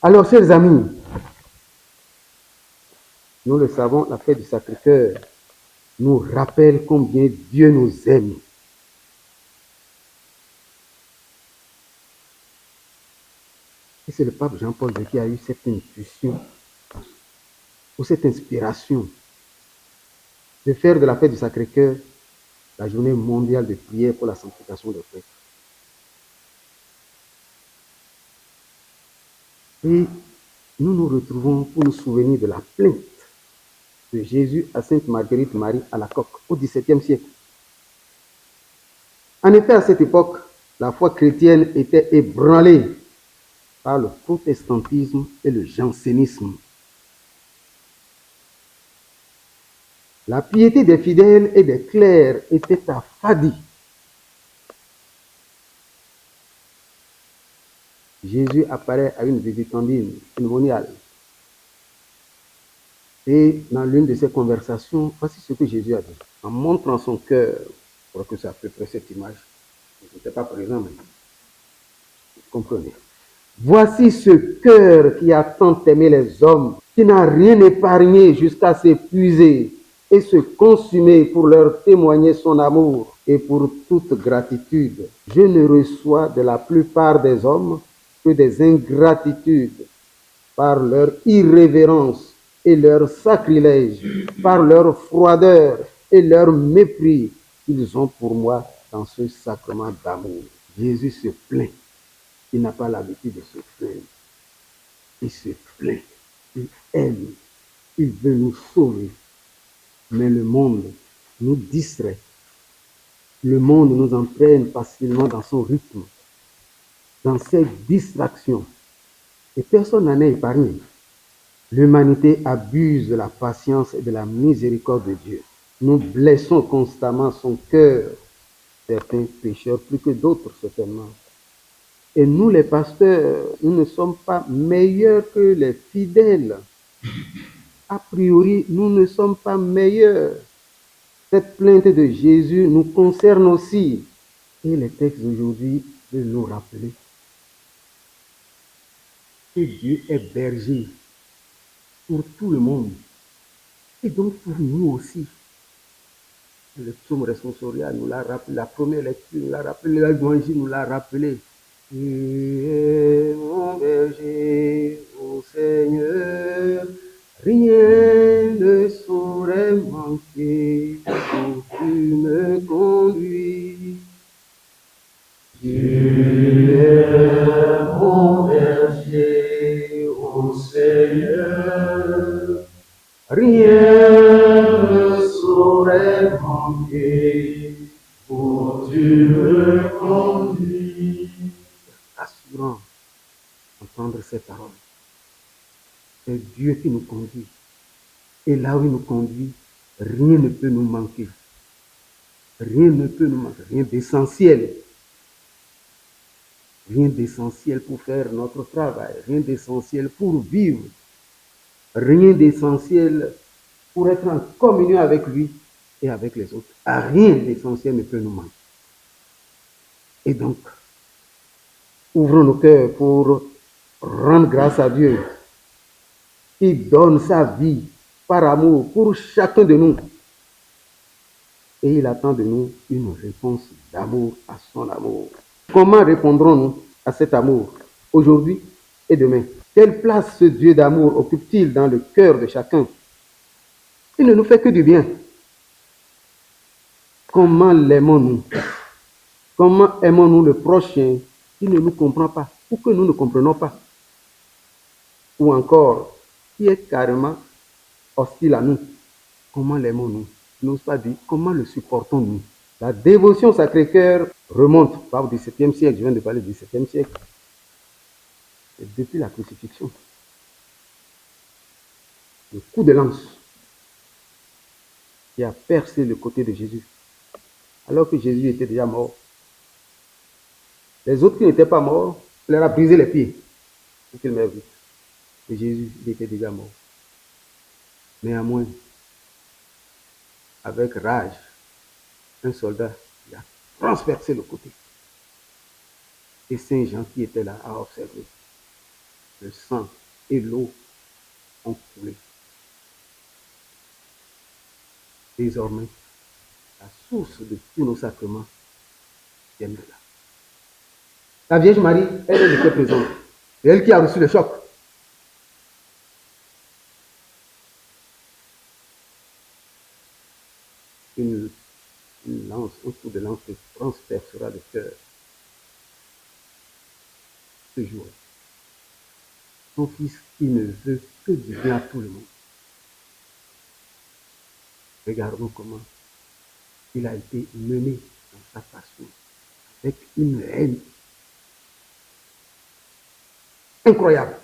Alors, chers amis, nous le savons, la fête du Sacré-Cœur nous rappelle combien Dieu nous aime. Et c'est le pape Jean-Paul II qui a eu cette intuition ou cette inspiration de faire de la fête du Sacré-Cœur la journée mondiale de prière pour la sanctification des prêtres. Et nous nous retrouvons pour nous souvenir de la plainte de Jésus à Sainte Marguerite Marie à la Coque au XVIIe siècle. En effet, à cette époque, la foi chrétienne était ébranlée par le protestantisme et le jansénisme. La piété des fidèles et des clercs était affadie. Jésus apparaît à une visitandine, une moniale. Et dans l'une de ses conversations, voici ce que Jésus a dit. En montrant son cœur, je crois que c'est à peu près cette image. Je n'étais pas présent, mais vous comprenez. Voici ce cœur qui a tant aimé les hommes, qui n'a rien épargné jusqu'à s'épuiser et se consumer pour leur témoigner son amour et pour toute gratitude. Je ne reçois de la plupart des hommes que des ingratitudes par leur irrévérence et leur sacrilège, par leur froideur et leur mépris qu'ils ont pour moi dans ce sacrement d'amour. Jésus se plaint. Il n'a pas l'habitude de se plaindre. Il se plaint. Il aime. Il veut nous sauver. Mais le monde nous distrait. Le monde nous entraîne facilement dans son rythme, dans ses distractions. Et personne n'en est épargné. L'humanité abuse de la patience et de la miséricorde de Dieu. Nous blessons constamment son cœur, certains pécheurs plus que d'autres certainement. Et nous, les pasteurs, nous ne sommes pas meilleurs que les fidèles. A priori, nous ne sommes pas meilleurs. Cette plainte de Jésus nous concerne aussi. Et les textes d'aujourd'hui veulent nous rappeler que Dieu est berger pour tout le monde. Et donc pour nous aussi. Le psaume responsorial nous l'a rappelé, la première lecture nous l'a rappelé, l'évangile nous l'a rappelé. Tu es mon berger, ô Seigneur, rien ne saurait manquer, où tu me conduis. Tu es mon berger, ô Seigneur, rien ne saurait manquer, où tu me conduis. Assurant entendre ces paroles. C'est Dieu qui nous conduit. Et là où il nous conduit, rien ne peut nous manquer. Rien ne peut nous manquer. Rien d'essentiel. Rien d'essentiel pour faire notre travail. Rien d'essentiel pour vivre. Rien d'essentiel pour être en communion avec lui et avec les autres. Rien d'essentiel ne peut nous manquer. Et donc, ouvrons nos cœurs pour rendre grâce à Dieu qui donne sa vie par amour pour chacun de nous. Et il attend de nous une réponse d'amour à son amour. Comment répondrons-nous à cet amour aujourd'hui et demain? Quelle place ce Dieu d'amour occupe-t-il dans le cœur de chacun? Il ne nous fait que du bien. Comment l'aimons-nous? Comment aimons-nous le prochain qui ne nous comprend pas ou que nous ne comprenons pas? Ou encore, qui est carrément hostile à nous? Comment l'aimons-nous? Je n'ose pas dire comment le supportons-nous? La dévotion Sacré-Cœur remonte pas au XVIIe siècle, je viens de parler du XVIIe siècle. C'est depuis la crucifixion. Le coup de lance qui a percé le côté de Jésus, alors que Jésus était déjà mort. Les autres qui n'étaient pas morts Il leur a brisé les pieds pour qu'il meure vite. Et Jésus, il était déjà mort. Néanmoins, avec rage, un soldat il a transpercé le côté. Et Saint Jean qui était là a observé. Le sang et l'eau ont coulé. Désormais, la source de tous nos sacrements vient de là. La Vierge Marie, elle était présente. C'est elle qui a reçu le choc. Une lance, un coup de lance transpercera le cœur. Ce jour, son fils qui ne veut que du bien à tout le monde. Regardons comment il a été mené dans sa passion avec une haine incroyable.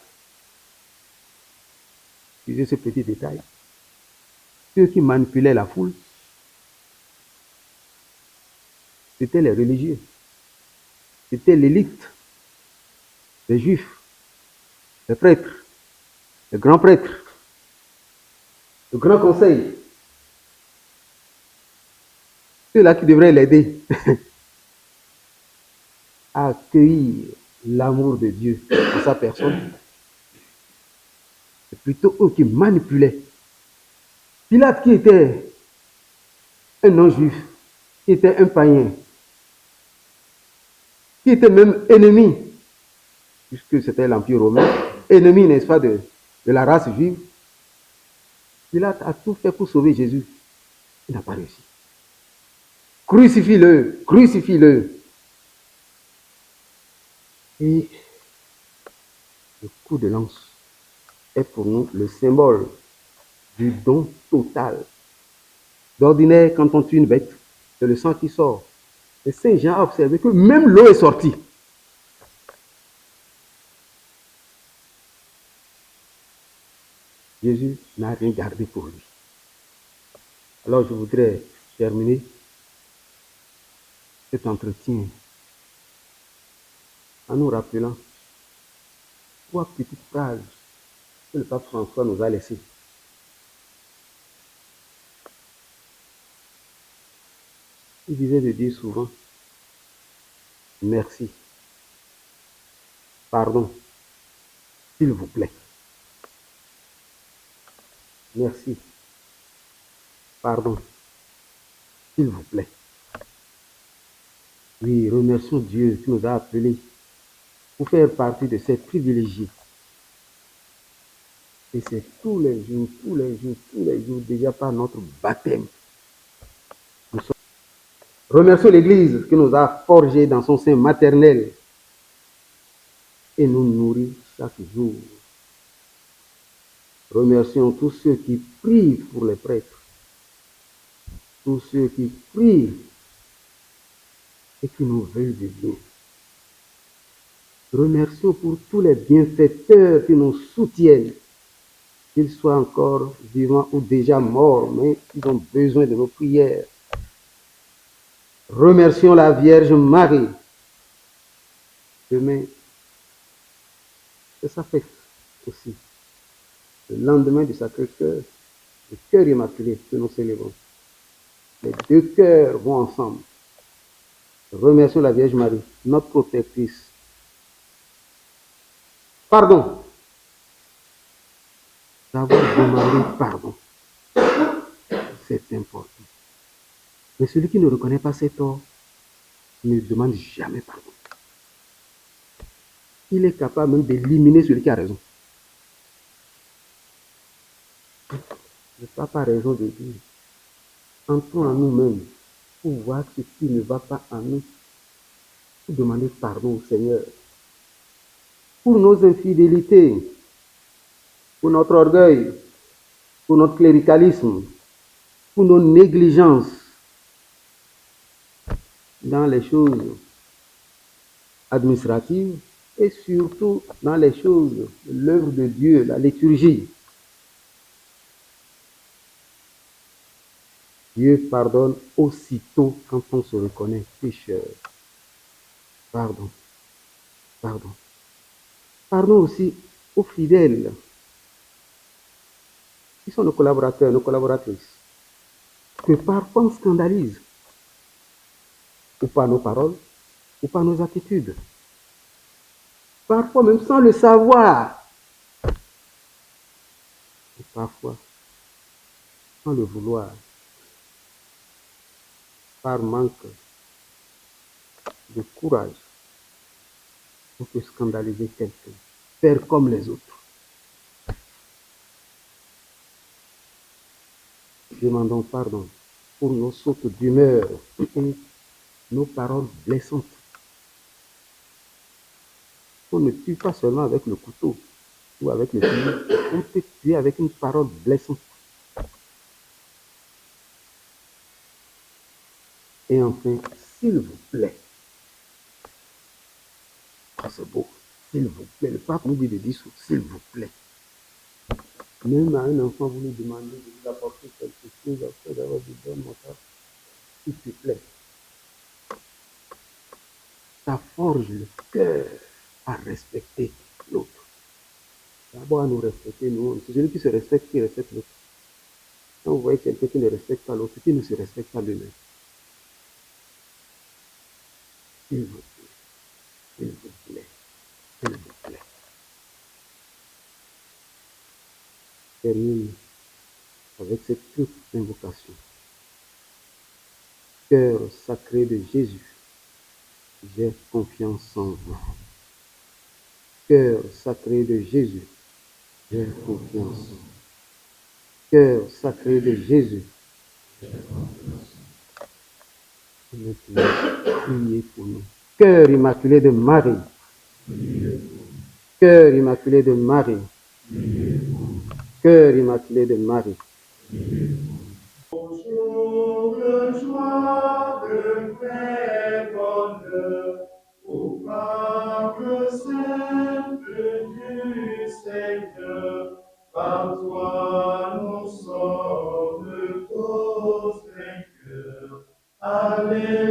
Excusez ce petit détail. Ceux qui manipulaient la foule, c'était les religieux. C'était l'élite, les juifs, les prêtres, les grands prêtres, le grand conseil. Ceux-là qui devraient l'aider à accueillir l'amour de Dieu dans sa personne. C'est plutôt eux qui manipulaient. Pilate qui était un non-juif, qui était un païen, qui était même ennemi, puisque c'était l'Empire romain, ennemi, n'est-ce pas, de la race juive. Pilate a tout fait pour sauver Jésus. Il n'a pas réussi. Crucifie-le, crucifie-le. Et le coup de lance est pour nous le symbole du don total. D'ordinaire, quand on tue une bête, c'est le sang qui sort. Et Saint Jean a observé que même l'eau est sortie. Jésus n'a rien gardé pour lui. Alors je voudrais terminer cet entretien en nous rappelant 3 petites phrases que le pape François nous a laissées. Il disait de dire souvent merci, pardon, s'il vous plaît. Merci, pardon, s'il vous plaît. Oui, remercions Dieu qui nous a appelés pour faire partie de ces privilégiés. Et c'est tous les jours, tous les jours, tous les jours, déjà par notre baptême. Remercions l'Église qui nous a forgés dans son sein maternel et nous nourrit chaque jour. Remercions tous ceux qui prient pour les prêtres, tous ceux qui prient et qui nous veulent du bien. Remercions pour tous les bienfaiteurs qui nous soutiennent, qu'ils soient encore vivants ou déjà morts, mais ils ont besoin de nos prières. Remercions la Vierge Marie. Demain, c'est sa fête aussi. Le lendemain du Sacré-Cœur, le cœur immaculé que nous célébrons. Les deux cœurs vont ensemble. Remercions la Vierge Marie, notre protectrice. Pardon. Savoir demander pardon. C'est important. Mais celui qui ne reconnaît pas ses torts ne demande jamais pardon. Il est capable même d'éliminer celui qui a raison. Le pape a raison de dire, entrons en nous-mêmes pour voir ce qui ne va pas en nous, pour demander pardon au Seigneur, pour nos infidélités, pour notre orgueil, pour notre cléricalisme, pour nos négligences dans les choses administratives et surtout dans les choses de l'œuvre de Dieu, la liturgie. Dieu pardonne aussitôt quand on se reconnaît pécheur. Pardon, pardon. Pardon aussi aux fidèles qui sont nos collaborateurs, nos collaboratrices, que parfois on scandalise, ou par nos paroles, ou par nos attitudes. Parfois même sans le savoir, et parfois sans le vouloir, par manque de courage, on peut scandaliser quelqu'un, faire comme les autres. Demandons pardon pour nos sautes d'humeur et nos paroles blessantes. On ne tue pas seulement avec le couteau ou avec le pied, on peut tuer avec une parole blessante. Et enfin, s'il vous plaît, oh, c'est beau, s'il vous plaît, le pape nous dit de dire s'il vous plaît. Même à un enfant, vous lui demandez de vous apporter quelque chose après d'avoir dit donne-moi ça, s'il te plaît. Ça forge le cœur à respecter l'autre. D'abord à nous respecter, nous. C'est celui qui se respecte qui respecte l'autre. Quand vous voyez quelqu'un qui ne respecte pas l'autre, qui ne se respecte pas lui-même, s'il vous plaît, s'il vous plaît, s'il vous plaît. Termine avec cette toute invocation. Cœur sacré de Jésus, j'ai confiance en vous. Cœur sacré de Jésus, j'ai confiance en vous. Cœur sacré de Jésus, maintenant, priez pour nous. Cœur immaculé de Marie, cœur immaculé de Marie, cœur immaculé de Marie. Bonjour, joie de paix, bonheur, au peuple simple du Seigneur. Par toi nous sommes tous vainqueurs. Alléluia.